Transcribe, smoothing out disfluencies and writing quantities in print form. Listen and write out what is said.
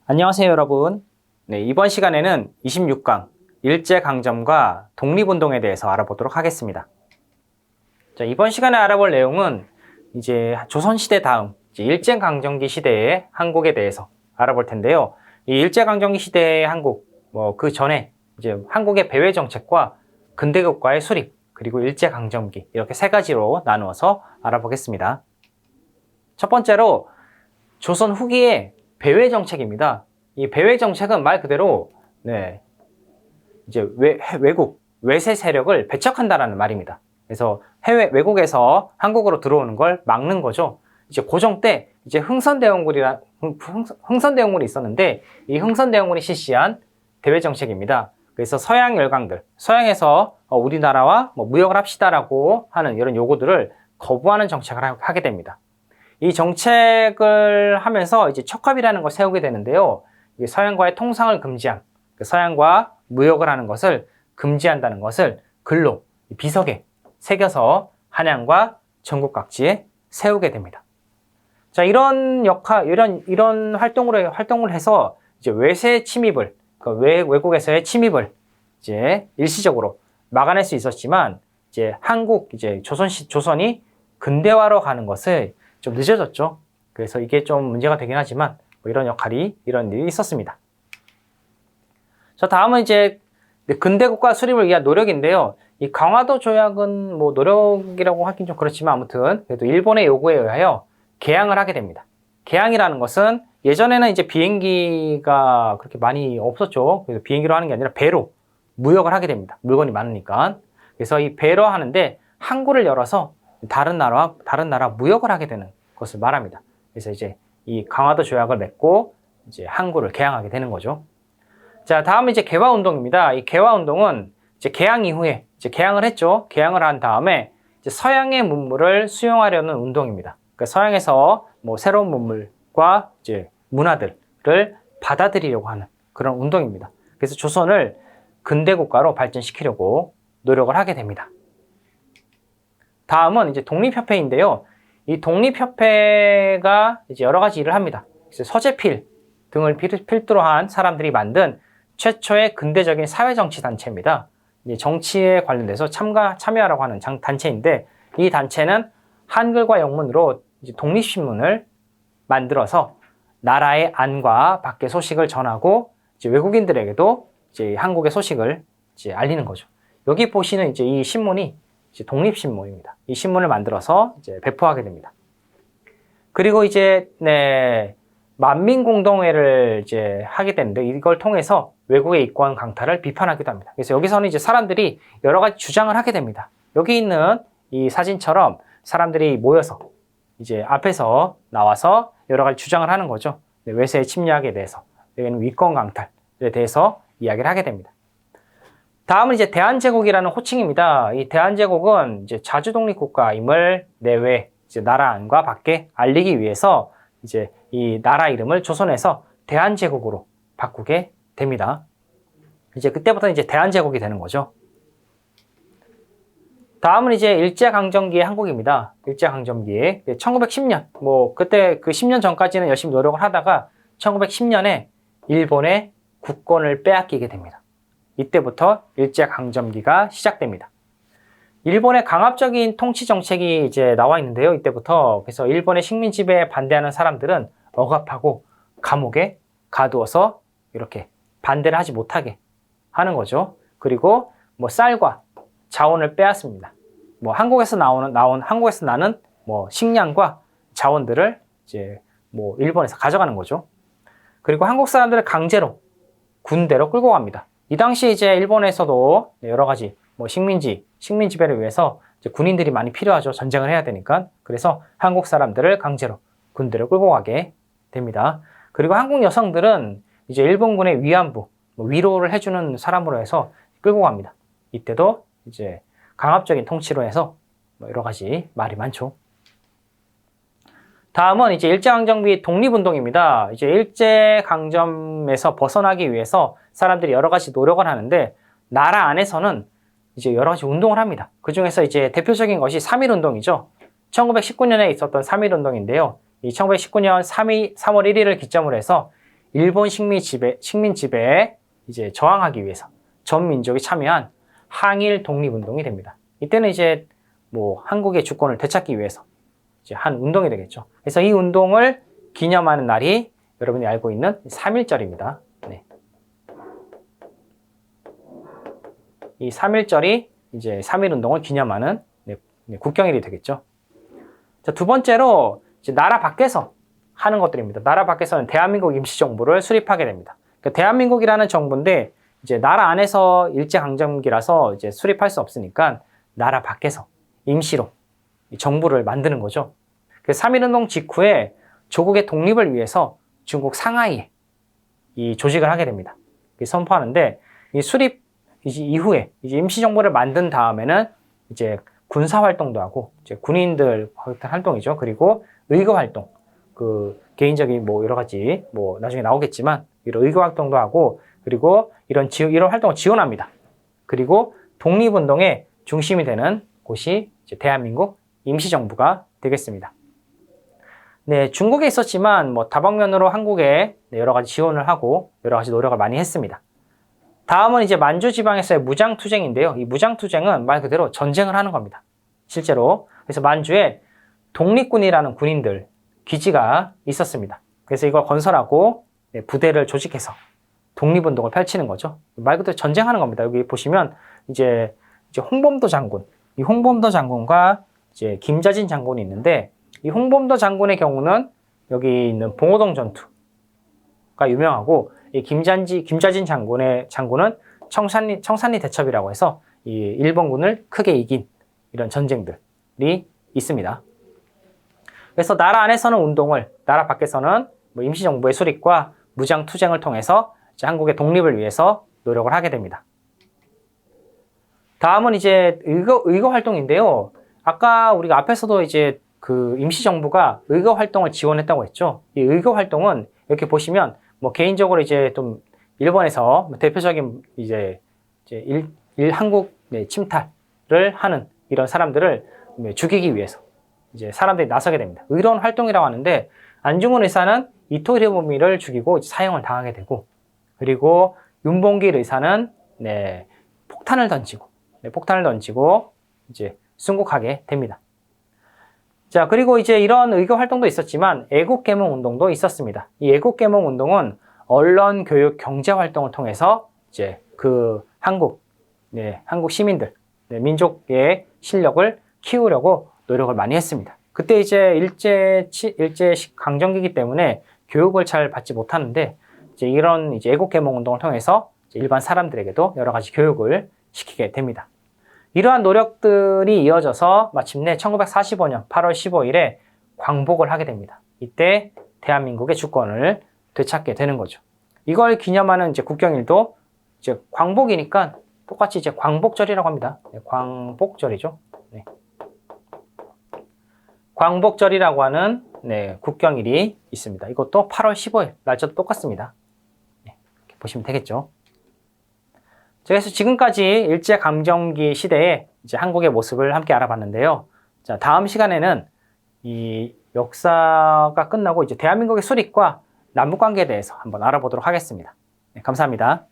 안녕하세요, 여러분. 네, 이번 시간에는 26강 일제강점과 독립운동에 대해서 알아보도록 하겠습니다. 자, 이번 시간에 알아볼 내용은 이제 조선시대 다음 이제 일제강점기 시대의 한국에 대해서 알아볼 텐데요. 이 일제강점기 시대의 한국, 그 전에 이제 한국의 배회 정책과 근대국가의 수립, 그리고 일제강점기 이렇게 세 가지로 나누어서 알아보겠습니다. 첫 번째로 조선 후기의 배회 정책입니다. 이 배회 정책은 말 그대로 이제 외국 외세 세력을 배척한다라는 말입니다. 그래서 외국에서 한국으로 들어오는 걸 막는 거죠. 이제 고종 때 이제 흥선대원군이 있었는데 이 흥선대원군이 실시한 대외 정책입니다. 그래서 서양 열강들, 서양에서 우리나라와 무역을 합시다라고 하는 이런 요구들을 거부하는 정책을 하게 됩니다. 이 정책을 하면서 이제 척합이라는 걸 세우게 되는데요. 서양과의 통상을 금지한, 서양과 무역을 하는 것을 금지한다는 것을 글로, 비석에 새겨서 한양과 전국 각지에 세우게 됩니다. 자, 이런 활동을 해서 이제 외세 침입을, 외국에서의 침입을 이제 일시적으로 막아낼 수 있었지만, 이제 조선이 근대화로 가는 것을 좀 늦어졌죠. 그래서 이게 좀 문제가 되긴 하지만 이런 일이 있었습니다. 자, 다음은 이제 근대국가 수립을 위한 노력인데요. 이 강화도 조약은 노력이라고 하긴 좀 그렇지만 아무튼 그래도 일본의 요구에 의하여 개항을 하게 됩니다. 개항이라는 것은 예전에는 이제 비행기가 그렇게 많이 없었죠. 그래서 비행기로 하는 게 아니라 배로 무역을 하게 됩니다. 물건이 많으니까. 그래서 이 배로 하는데 항구를 열어서 다른 나라 무역을 하게 되는 것을 말합니다. 그래서 이제 이 강화도 조약을 맺고 이제 항구를 개항하게 되는 거죠. 자, 다음은 이제 개화운동입니다. 이 개화운동은 이제 개항 이후에 이제 개항을 했죠. 개항을 한 다음에 이제 서양의 문물을 수용하려는 운동입니다. 그러니까 서양에서 새로운 문물과 이제 문화들을 받아들이려고 하는 그런 운동입니다. 그래서 조선을 근대국가로 발전시키려고 노력을 하게 됩니다. 다음은 이제 독립협회인데요. 이 독립협회가 이제 여러 가지 일을 합니다. 서재필 등을 필두로 한 사람들이 만든 최초의 근대적인 사회정치단체입니다. 정치에 관련돼서 참여하라고 하는 단체인데 이 단체는 한글과 영문으로 이제 독립신문을 만들어서 나라의 안과 밖의 소식을 전하고 이제 외국인들에게도 이제 한국의 소식을 이제 알리는 거죠. 여기 보시는 이제 이 신문이 이제 독립신문입니다. 이 신문을 만들어서 이제 배포하게 됩니다. 그리고 이제 만민공동회를 이제 하게 되는데 이걸 통해서 외국의 이권 강탈을 비판하기도 합니다. 그래서 여기서는 이제 사람들이 여러 가지 주장을 하게 됩니다. 여기 있는 이 사진처럼 사람들이 모여서 이제 앞에서 나와서 여러 가지 주장을 하는 거죠. 외세의 침략에 대해서, 여기는 위권 강탈에 대해서 이야기를 하게 됩니다. 다음은 이제 대한제국이라는 호칭입니다. 이 대한제국은 이제 자주독립국가임을 내외 이제 나라 안과 밖에 알리기 위해서 이제 이 나라 이름을 조선에서 대한제국으로 바꾸게 됩니다. 이제 그때부터 이제 대한제국이 되는 거죠. 다음은 이제 일제강점기의 한국입니다. 일제강점기에 1910년, 그때 그 10년 전까지는 열심히 노력을 하다가 1910년에 일본의 국권을 빼앗기게 됩니다. 이때부터 일제강점기가 시작됩니다. 일본의 강압적인 통치 정책이 이제 나와 있는데요. 이때부터. 그래서 일본의 식민 지배에 반대하는 사람들은 억압하고 감옥에 가두어서 이렇게 반대를 하지 못하게 하는 거죠. 그리고 쌀과 자원을 빼앗습니다. 한국에서 나는 식량과 자원들을 이제 일본에서 가져가는 거죠. 그리고 한국 사람들을 강제로 군대로 끌고 갑니다. 이 당시 이제 일본에서도 여러 가지 식민 지배를 위해서 이제 군인들이 많이 필요하죠. 전쟁을 해야 되니까. 그래서 한국 사람들을 강제로 군대로 끌고 가게 됩니다. 그리고 한국 여성들은 이제 일본군의 위안부, 위로를 해주는 사람으로 해서 끌고 갑니다. 이때도 이제 강압적인 통치로 해서 여러 가지 말이 많죠. 다음은 이제 일제강점기 독립운동입니다. 이제 일제강점에서 벗어나기 위해서 사람들이 여러 가지 노력을 하는데 나라 안에서는 이제 여러 가지 운동을 합니다. 그 중에서 이제 대표적인 것이 3.1운동이죠. 1919년에 있었던 3.1운동인데요. 이 1919년 3월 1일을 기점으로 해서 일본 식민 지배에 이제 저항하기 위해서 전 민족이 참여한 항일 독립운동이 됩니다. 이때는 이제 뭐 한국의 주권을 되찾기 위해서 이제 한 운동이 되겠죠. 그래서 이 운동을 기념하는 날이 여러분이 알고 있는 3.1절입니다. 네. 이 3.1절이 이제 3.1운동을 기념하는 국경일이 되겠죠. 자, 두 번째로 이제 나라 밖에서 하는 것들입니다. 나라 밖에서는 대한민국 임시정부를 수립하게 됩니다. 그러니까 대한민국이라는 정부인데 이제 나라 안에서 일제강점기라서 이제 수립할 수 없으니까 나라 밖에서 임시로 정부를 만드는 거죠. 그 3.1운동 직후에 조국의 독립을 위해서 중국 상하이에 이 조직을 하게 됩니다. 선포하는데 이 수립 이후에 이제 임시정부를 만든 다음에는 이제 군사 활동도 하고 이제 군인들 활동이죠. 그리고 의거 활동, 그 개인적인 뭐 여러 가지 뭐 나중에 나오겠지만 이런 의거 활동도 하고 그리고 이런 활동을 지원합니다. 그리고 독립운동의 중심이 되는 곳이 이제 대한민국 임시정부가 되겠습니다. 네, 중국에 있었지만 뭐 다방면으로 한국에 여러 가지 지원을 하고 여러 가지 노력을 많이 했습니다. 다음은 이제 만주 지방에서의 무장투쟁인데요. 이 무장투쟁은 말 그대로 전쟁을 하는 겁니다. 실제로. 그래서 만주에 독립군이라는 군인들 기지가 있었습니다. 그래서 이걸 건설하고 부대를 조직해서 독립운동을 펼치는 거죠. 말 그대로 전쟁하는 겁니다. 여기 보시면 이제 홍범도 장군, 이 홍범도 장군과 이제 김자진 장군이 있는데 이 홍범도 장군의 경우는 여기 있는 봉오동 전투가 유명하고 이 김자진 장군은 청산리 대첩이라고 해서 이 일본군을 크게 이긴 이런 전쟁들이 있습니다. 그래서 나라 안에서는 운동을, 나라 밖에서는 뭐 임시정부의 수립과 무장투쟁을 통해서 이제 한국의 독립을 위해서 노력을 하게 됩니다. 다음은 이제 의거 활동인데요. 아까 우리가 앞에서도 이제 그 임시정부가 의거 활동을 지원했다고 했죠. 이 의거 활동은 이렇게 보시면 뭐 개인적으로 이제 좀 일본에서 대표적인 이제 한국 침탈을 하는 이런 사람들을 죽이기 위해서 이제 사람들이 나서게 됩니다. 이런 활동이라고 하는데 안중근 의사는 이토 히로부미를 죽이고 사형을 당하게 되고 그리고 윤봉길 의사는 폭탄을 던지고 이제 순국하게 됩니다. 자, 그리고 이제 이런 의거 활동도 있었지만 애국개몽 운동도 있었습니다. 이 애국개몽 운동은 언론, 교육, 경제 활동을 통해서 이제 그 한국 시민들, 민족의 실력을 키우려고 노력을 많이 했습니다. 그때 이제 일제 강점기이기 때문에 교육을 잘 받지 못하는데 이제 이런 이제 애국개몽 운동을 통해서 일반 사람들에게도 여러 가지 교육을 시키게 됩니다. 이러한 노력들이 이어져서 마침내 1945년 8월 15일에 광복을 하게 됩니다. 이때 대한민국의 주권을 되찾게 되는 거죠. 이걸 기념하는 이제 국경일도 이제 광복이니까 똑같이 이제 광복절이라고 합니다. 광복절이죠. 광복절이라고 하는 국경일이 있습니다. 이것도 8월 15일 날짜도 똑같습니다. 이렇게 보시면 되겠죠. 그래서 지금까지 일제강점기 시대의 이제 한국의 모습을 함께 알아봤는데요. 자, 다음 시간에는 이 역사가 끝나고 이제 대한민국의 수립과 남북관계에 대해서 한번 알아보도록 하겠습니다. 감사합니다.